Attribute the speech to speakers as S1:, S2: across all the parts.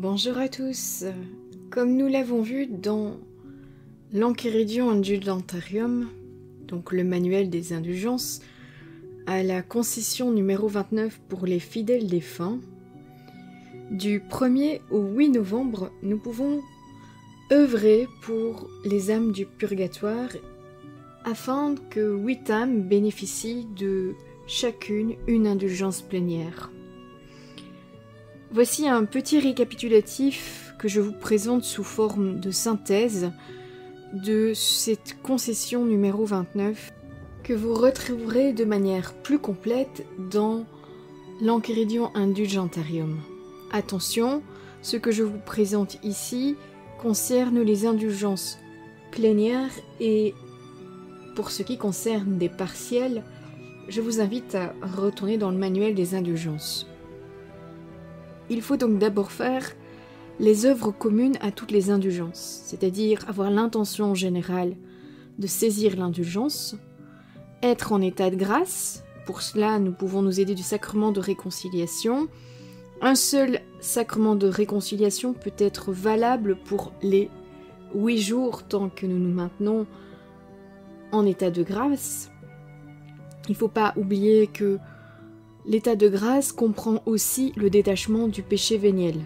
S1: Bonjour à tous. Comme nous l'avons vu dans l'Enchiridion Indulgentarium, donc le manuel des indulgences, à la concession numéro 29 pour les fidèles défunts, du 1er au 8 novembre, nous pouvons œuvrer pour les âmes du purgatoire afin que 8 âmes bénéficient de chacune une indulgence plénière. Voici un petit récapitulatif que je vous présente sous forme de synthèse de cette concession numéro 29 que vous retrouverez de manière plus complète dans l'Enchiridion Indulgentarium. Attention, ce que je vous présente ici concerne les indulgences plénières et pour ce qui concerne des partiels, je vous invite à retourner dans le manuel des indulgences. Il faut donc d'abord faire les œuvres communes à toutes les indulgences, c'est-à-dire avoir l'intention générale de saisir l'indulgence, être en état de grâce. Pour cela, nous pouvons nous aider du sacrement de réconciliation. Un seul sacrement de réconciliation peut être valable pour les 8 jours tant que nous nous maintenons en état de grâce. Il ne faut pas oublier que l'état de grâce comprend aussi le détachement du péché véniel.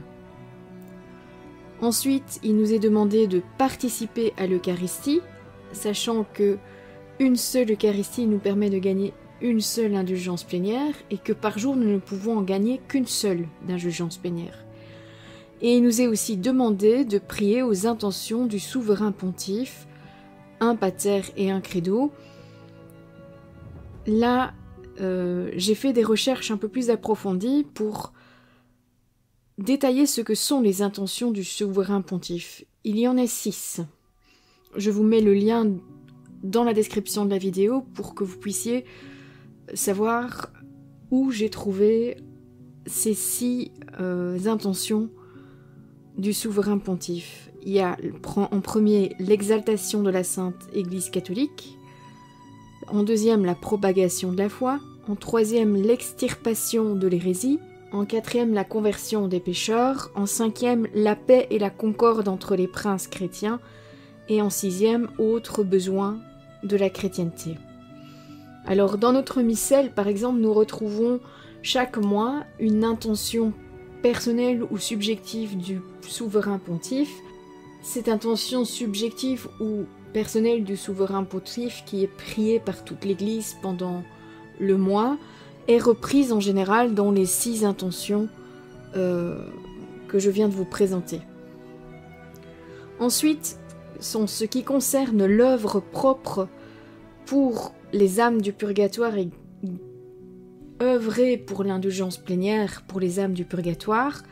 S1: Ensuite, il nous est demandé de participer à l'Eucharistie, sachant que une seule Eucharistie nous permet de gagner une seule indulgence plénière et que par jour nous ne pouvons en gagner qu'une seule d'indulgence plénière. Et il nous est aussi demandé de prier aux intentions du souverain pontife, un pater et un credo. Là, j'ai fait des recherches un peu plus approfondies pour détailler ce que sont les intentions du souverain pontife. Il y en a 6. Je vous mets le lien dans la description de la vidéo pour que vous puissiez savoir où j'ai trouvé ces 6 intentions du souverain pontife. Il y a en premier l'exaltation de la Sainte Église catholique, en deuxième la propagation de la foi, en troisième l'extirpation de l'hérésie, en quatrième la conversion des pécheurs, en cinquième la paix et la concorde entre les princes chrétiens, et en sixième autres besoins de la chrétienté. Alors dans notre missel, par exemple, nous retrouvons chaque mois une intention personnelle ou subjective du souverain pontife. Cette intention subjective ou personnelle du souverain pontife qui est priée par toute l'Église pendant le mois est reprise en général dans les 6 intentions que je viens de vous présenter. Ensuite, sont ce qui concerne l'œuvre propre pour les âmes du purgatoire et œuvrer pour l'indulgence plénière pour les âmes du purgatoire.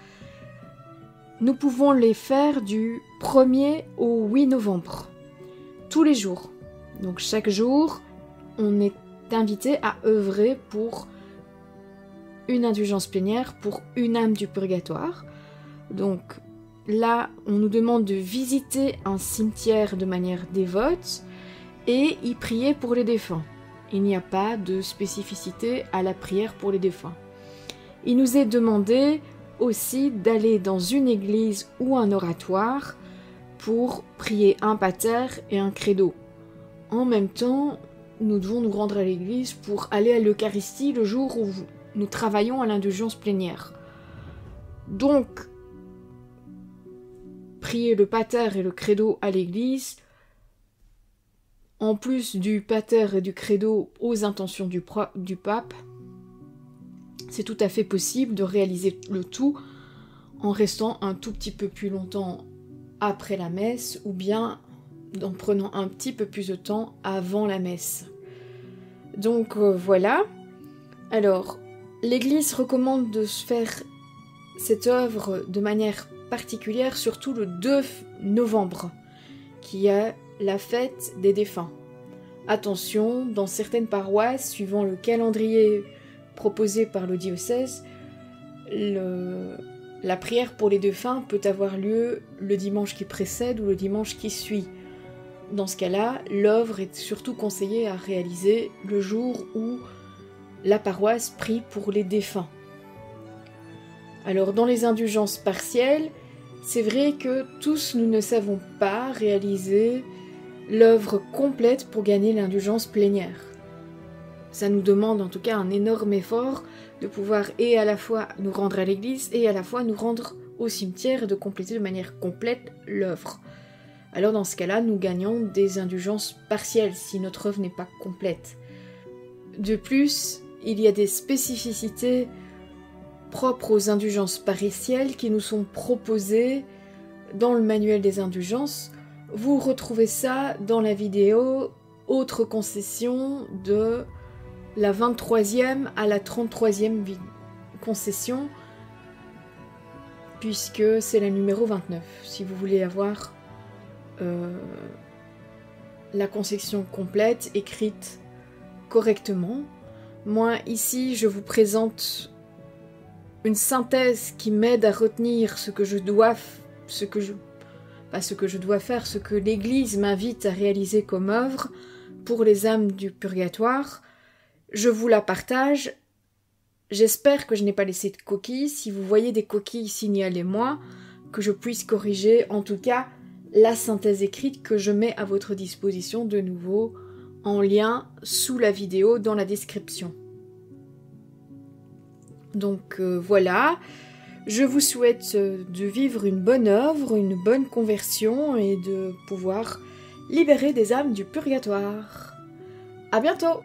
S1: Nous pouvons les faire du 1er au 8 novembre, tous les jours. Donc chaque jour, on est invité à œuvrer pour une indulgence plénière pour une âme du purgatoire. Donc là, on nous demande de visiter un cimetière de manière dévote et y prier pour les défunts. Il n'y a pas de spécificité à la prière pour les défunts. Il nous est demandé aussi d'aller dans une église ou un oratoire pour prier un pater et un credo. En même temps, nous devons nous rendre à l'église pour aller à l'Eucharistie le jour où nous travaillons à l'indulgence plénière. Donc, prier le pater et le credo à l'église, en plus du pater et du credo aux intentions du pape, c'est tout à fait possible de réaliser le tout en restant un tout petit peu plus longtemps après la messe ou bien en prenant un petit peu plus de temps avant la messe. Donc voilà. Alors, l'Église recommande de se faire cette œuvre de manière particulière, surtout le 2 novembre, qui est la fête des défunts. Attention, dans certaines paroisses, suivant le calendrier proposé par le diocèse, la prière pour les défunts peut avoir lieu le dimanche qui précède ou le dimanche qui suit. Dans ce cas-là, l'œuvre est surtout conseillée à réaliser le jour où la paroisse prie pour les défunts. Alors dans les indulgences partielles, C'est vrai que tous nous ne savons pas réaliser l'œuvre complète pour gagner l'indulgence plénière. Ça nous demande en tout cas un énorme effort de pouvoir et à la fois nous rendre à l'église et à la fois nous rendre au cimetière et de compléter de manière complète l'œuvre. Alors dans ce cas-là, nous gagnons des indulgences partielles si notre œuvre n'est pas complète. De plus, il y a des spécificités propres aux indulgences partielles qui nous sont proposées dans le manuel des indulgences. Vous retrouvez ça dans la vidéo Autre concession de la 23e à la 33e concession, puisque c'est la numéro 29, si vous voulez avoir la concession complète, écrite correctement. Moi, ici, je vous présente une synthèse qui m'aide à retenir ce que l'Église m'invite à réaliser comme œuvre pour les âmes du purgatoire. Je vous la partage. J'espère que je n'ai pas laissé de coquilles. Si vous voyez des coquilles, signalez-moi, que je puisse corriger en tout cas la synthèse écrite que je mets à votre disposition de nouveau en lien sous la vidéo dans la description. Donc voilà, je vous souhaite de vivre une bonne œuvre, une bonne conversion et de pouvoir libérer des âmes du purgatoire. À bientôt!